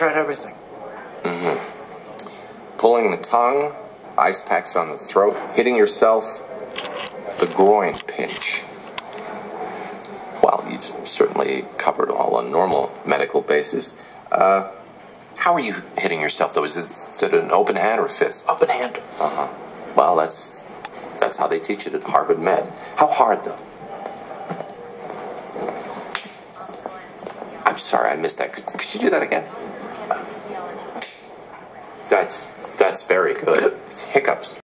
tried everything. Pulling the tongue, ice packs on the throat, hitting yourself, the groin pinch. Well, you've certainly covered all on normal medical basis. How are you hitting yourself, though? Is it an open hand or a fist? Open hand. Well, that's how they teach it at Harvard Med. How hard, though? I'm sorry, I missed that. Could you do that again? That's very good. Hiccups.